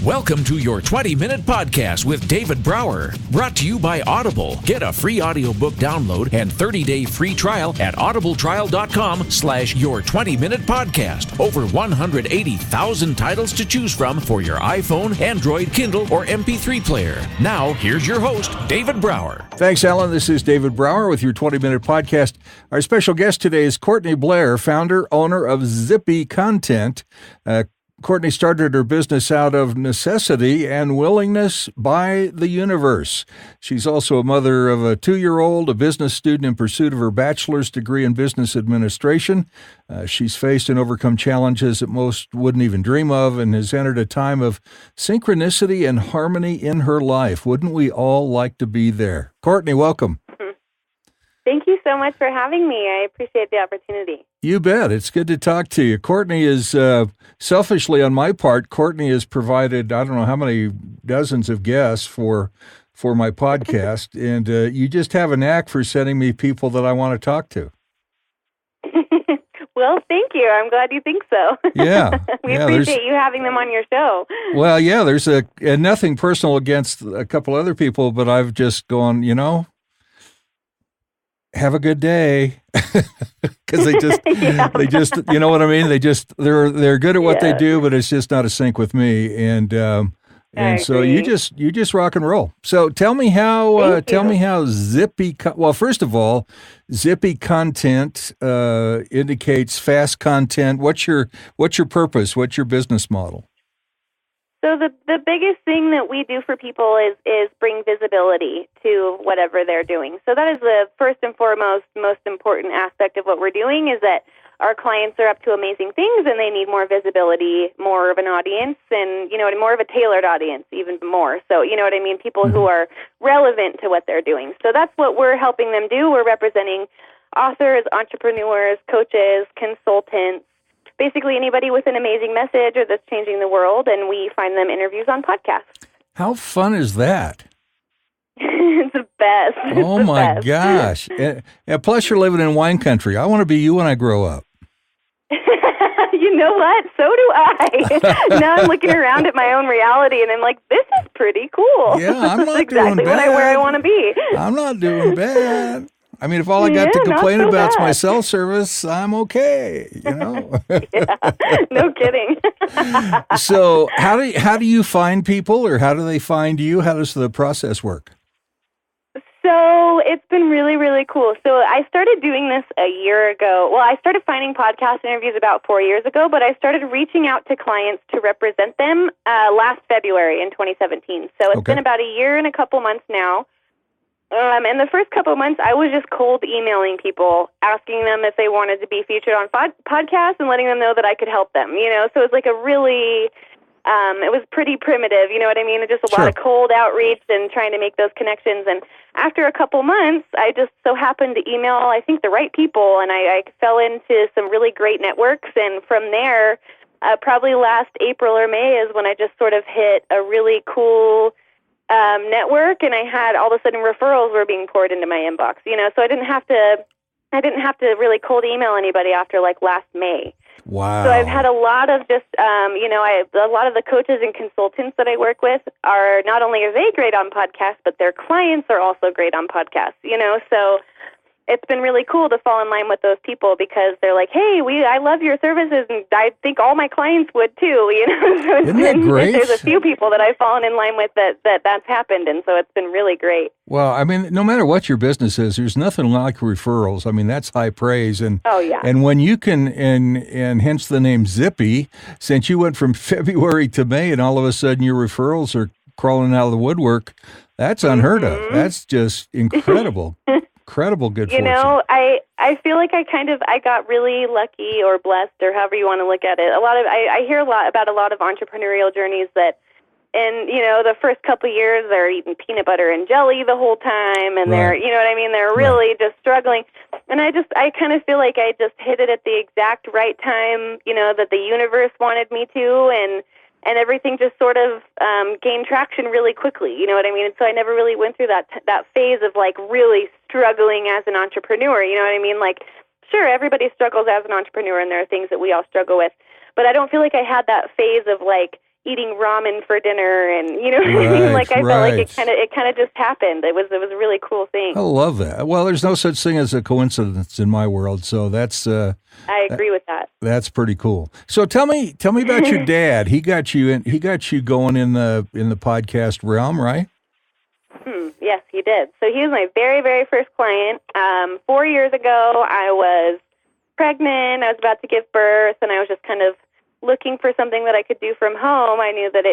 Welcome to your 20-minute podcast with David Brower, brought to you by Audible. Get a free audiobook download and 30-day free trial at audibletrial.com/your20-minute podcast. Over 180,000 titles to choose from for your iPhone, Android, Kindle, or MP3 player. Now, here's your host, David Brower. Thanks, Allan. This is David Brower with your 20-minute podcast. Our special guest today is Courtney Blair, founder, owner of Zippy Content. Courtney started her business out of necessity and willingness by the universe. She's also a mother of a 2-year-old, a business student in pursuit of her bachelor's degree in business administration. She's faced and overcome challenges that most wouldn't even dream of and has entered a time of synchronicity and harmony in her life. Wouldn't we all like to be there? Courtney, welcome. Thank you so much for having me. I appreciate the opportunity. You bet. It's good to talk to you. Courtney is, selfishly on my part, Courtney has provided, I don't know how many dozens of guests for my podcast, and you just have a knack for sending me people that I want to talk to. Well, thank you. I'm glad you think so. Yeah. We appreciate you having them on your show. Well, yeah, there's and nothing personal against a couple other people, but I've just gone, have a good day, because they just, you know what I mean? They're good at what they do, but it's just not a sync with me. And so you just rock and roll. So tell me how Zippy, well, first of all, Zippy Content indicates fast content. What's your purpose? What's your business model? So the biggest thing that we do for people is bring visibility to whatever they're doing. So that is the first and foremost, most important aspect of what we're doing, is that our clients are up to amazing things and they need more visibility, more of an audience, and, more of a tailored audience, even more. So, people who are relevant to what they're doing. So that's what we're helping them do. We're representing authors, entrepreneurs, coaches, consultants, basically anybody with an amazing message or that's changing the world, and we find them interviews on podcasts. How fun is that? It's the best. Oh, my gosh. And plus, you're living in wine country. I want to be you when I grow up. You know what? So do I. Now I'm looking around at my own reality, and I'm like, this is pretty cool. Yeah, I'm not exactly doing bad. where I want to be. I'm not doing bad. I mean, if all I got to complain about is my cell service, I'm okay, Yeah, no kidding. So how do you find people, or how do they find you? How does the process work? So it's been really, really cool. So I started doing this a year ago. Well, I started finding podcast interviews about 4 years ago, but I started reaching out to clients to represent them last February in 2017. So it's been about a year and a couple months now. And the first couple of months, I was just cold emailing people, asking them if they wanted to be featured on podcasts and letting them know that I could help them, So it was like a really, it was pretty primitive, you know what I mean? Just a lot of cold outreach and trying to make those connections. And after a couple months, I just so happened to email, I think, the right people, and I fell into some really great networks. And from there, probably last April or May is when I just sort of hit a really cool network, and I had all of a sudden referrals were being poured into my inbox, so I didn't have to really cold email anybody after like last May. Wow. So I've had a lot of just, a lot of the coaches and consultants that I work with are, not only are they great on podcasts, but their clients are also great on podcasts, so it's been really cool to fall in line with those people, because they're like, hey, I love your services, and I think all my clients would too, So Isn't that great? There's a few people that I've fallen in line with that's happened, and so it's been really great. Well, I mean, no matter what your business is, there's nothing like referrals. I mean, that's high praise. And and when you can, and hence the name Zippy, since you went from February to May, and all of a sudden your referrals are crawling out of the woodwork, that's unheard of. That's just incredible. Incredible good fortune. I feel like I got really lucky or blessed, or however you want to look at it. I hear a lot about a lot of entrepreneurial journeys that, and the first couple of years they're eating peanut butter and jelly the whole time, and they're, they're really just struggling. And I kind of feel like I just hit it at the exact right time, that the universe wanted me to, and everything just sort of gained traction really quickly, you know what I mean? And so I never really went through that phase of like really struggling as an entrepreneur, you know what I mean? Like, sure, everybody struggles as an entrepreneur, and there are things that we all struggle with, but I don't feel like I had that phase of like, eating ramen for dinner, and you know what I mean? Like I felt like it kind of just happened. It was a really cool thing. I love that. Well, there's no such thing as a coincidence in my world, so that's I agree with that. That's pretty cool. So tell me about your dad. He got you going in the podcast realm, right? Yes, he did. So he was my very, very first client. 4 years ago, I was pregnant. I was about to give birth, and I was just kind of looking for something that I could do from home. I knew that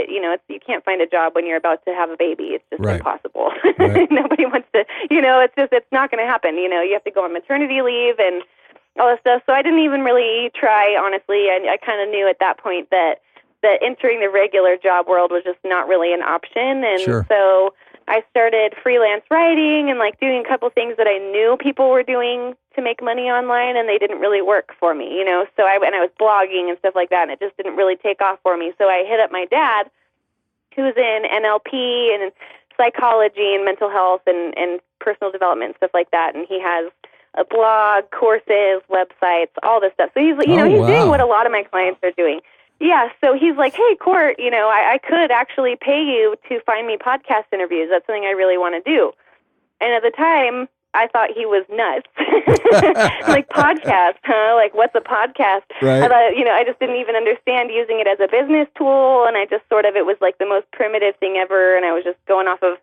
you can't find a job when you're about to have a baby. It's just impossible. Right. Nobody wants to, it's not going to happen. You have to go on maternity leave and all this stuff. So I didn't even really try, honestly. I kind of knew at that point that entering the regular job world was just not really an option. And so I started freelance writing and like doing a couple things that I knew people were doing to make money online, and they didn't really work for me, So I was blogging and stuff like that, and it just didn't really take off for me. So I hit up my dad, who's in NLP and psychology and mental health and personal development and stuff like that, and he has a blog, courses, websites, all this stuff. So he's he's doing what a lot of my clients are doing. Yeah, so he's like, hey, Court, I could actually pay you to find me podcast interviews. That's something I really want to do. And at the time, I thought he was nuts. Like, podcast, huh? Like, what's a podcast? Right. I thought, I just didn't even understand using it as a business tool, and I just it was like the most primitive thing ever, and I was just going off of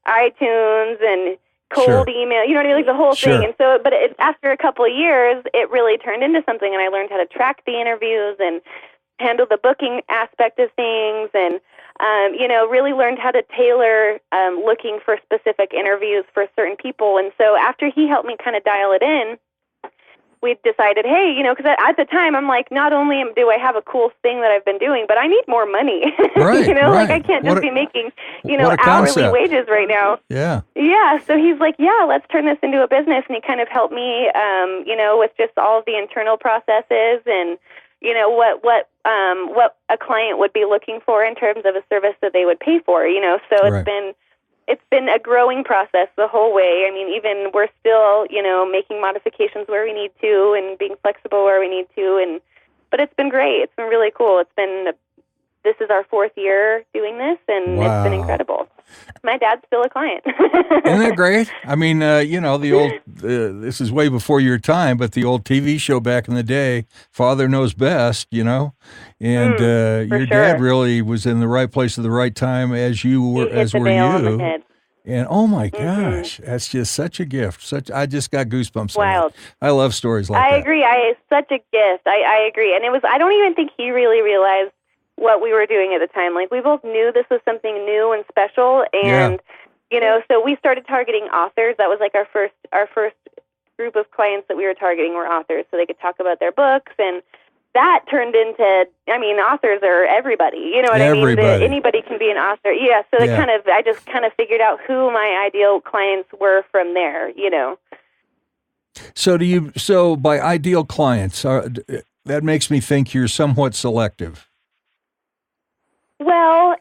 iTunes and cold email, like the whole thing. And so, but after a couple of years, it really turned into something, and I learned how to track the interviews and handle the booking aspect of things, and really learned how to tailor looking for specific interviews for certain people. And so after he helped me kind of dial it in, we decided, hey, because at the time I'm like, not only do I have a cool thing that I've been doing, but I need more money. Right, like I can't just be making, hourly wages right now. Yeah. Yeah. So he's like, yeah, let's turn this into a business. And he kind of helped me, with just all of the internal processes and, what a client would be looking for in terms of a service that they would pay for, So it's been a growing process the whole way. I mean, even we're still, making modifications where we need to and being flexible where we need to, but it's been great. It's been really cool. This is our 4th year doing this, and It's been incredible. My dad's still a client. Isn't that great? I mean, the old, this is way before your time, but the old TV show back in the day, Father Knows Best, and your dad really was in the right place at the right time as were you. And oh my gosh, that's just such a gift. I just got goosebumps. Wild. I love stories like that. I agree. It's such a gift. I agree. And I don't even think he really realized what we were doing at the time. Like, we both knew this was something new and special, and so we started targeting authors. That was like our first group of clients that we were targeting were authors, so they could talk about their books, and that turned into, authors are everybody. You know what I mean? Anybody can be an author. Yeah. So I just kind of figured out who my ideal clients were from there. So by ideal clients, that makes me think you're somewhat selective. Well,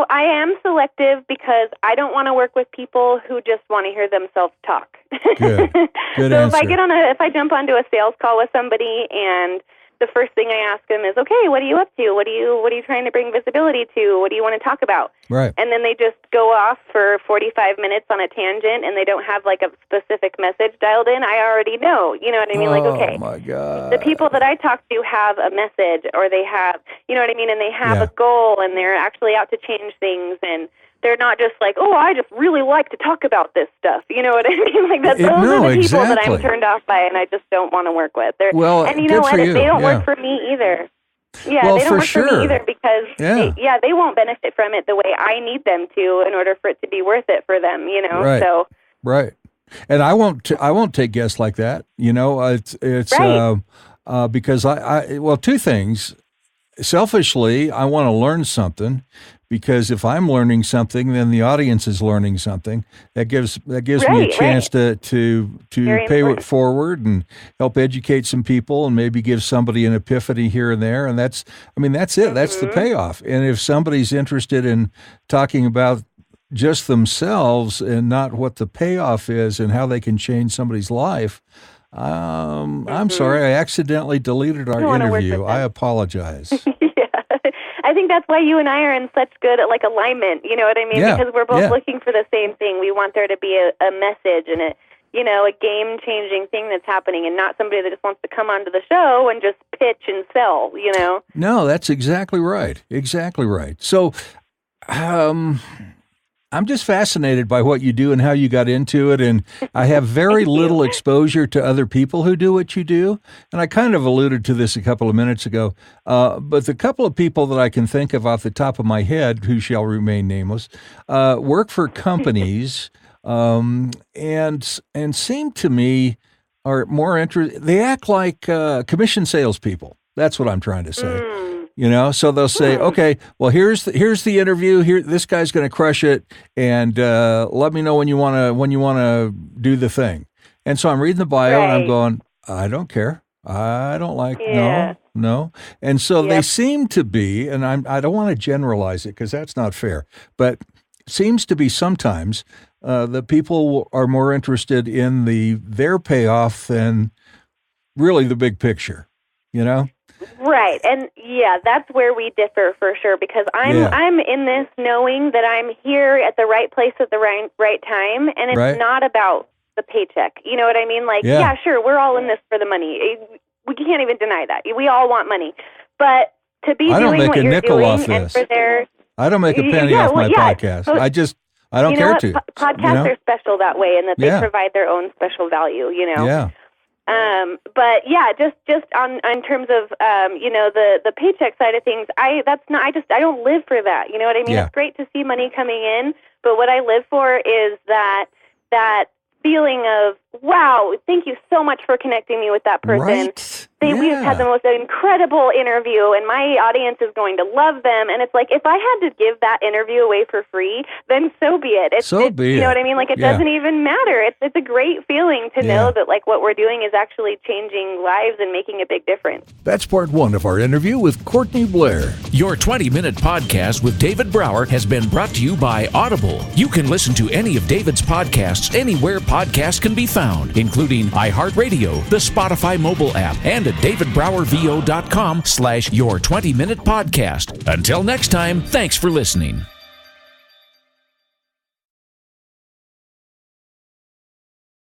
I am selective because I don't want to work with people who just want to hear themselves talk. Good So answer. if I jump onto a sales call with somebody and the first thing I ask them is, okay, what are you up to? What are you trying to bring visibility to? What do you want to talk about? Right. And then they just go off for 45 minutes on a tangent, and they don't have like a specific message dialed in. I already know. You know what I mean? Okay. Oh my God. The people that I talk to have a message, or they have, you know what I mean? And they have a goal, and they're actually out to change things, and they're not just like, oh, I just really like to talk about this stuff. You know what I mean? Like, those are the people that I'm turned off by, and I just don't want to work with. And you know what? They don't work for me either. Yeah, they don't work for me either because they won't benefit from it the way I need them to in order for it to be worth it for them. Right. So right. And I won't take guests like that. It's right. Because two things. Selfishly, I want to learn something, because if I'm learning something, then the audience is learning something. That gives me a chance to pay it forward and help educate some people, and maybe give somebody an epiphany here and there. And that's it. That's the payoff. And if somebody's interested in talking about just themselves and not what the payoff is and how they can change somebody's life, I'm sorry, I accidentally deleted our interview. I apologize. I think that's why you and I are in such good like alignment. You know what I mean? Yeah. Because we're both looking for the same thing. We want there to be a message and a game-changing thing that's happening, and not somebody that just wants to come onto the show and just pitch and sell. No, that's exactly right. Exactly right. So, I'm just fascinated by what you do and how you got into it, and I have very little exposure to other people who do what you do, and I kind of alluded to this a couple of minutes ago, but the couple of people that I can think of off the top of my head, who shall remain nameless, work for companies and seem to me are more interested. They act like commission salespeople. That's what I'm trying to say. So they'll say, okay, well, here's the interview. Here, this guy's going to crush it, and let me know when you want to do the thing. And so I'm reading the bio, and I'm going, I don't care. I don't like no. And so they seem to be, and I don't want to generalize it because that's not fair, but seems to be sometimes the people are more interested in their payoff than really the big picture. Right, and that's where we differ for sure, because I'm in this knowing that I'm here at the right place at the right time, and it's not about the paycheck. You know what I mean? Like, sure, we're all in this for the money. We can't even deny that. We all want money, but to be doing what you're doing, and for I don't make a penny off my podcast. I don't care to. Podcasts are special that way, and that they provide their own special value. Yeah. But just in terms of the paycheck side of things, I don't live for that. You know what I mean? It's great to see money coming in, but what I live for is that feeling of, wow, thank you so much for connecting me with that person. Right. We've had the most incredible interview, and my audience is going to love them. And it's like, if I had to give that interview away for free, then so be it. You know what I mean? Like, it doesn't even matter. It's a great feeling to know that, like, what we're doing is actually changing lives and making a big difference. That's part one of our interview with Courtney Blair. Your 20-minute podcast with David Brower has been brought to you by Audible. You can listen to any of David's podcasts anywhere podcasts can be found, including iHeartRadio, the Spotify mobile app, and at davidbrowervo.com/your20-minute podcast. Until next time, thanks for listening.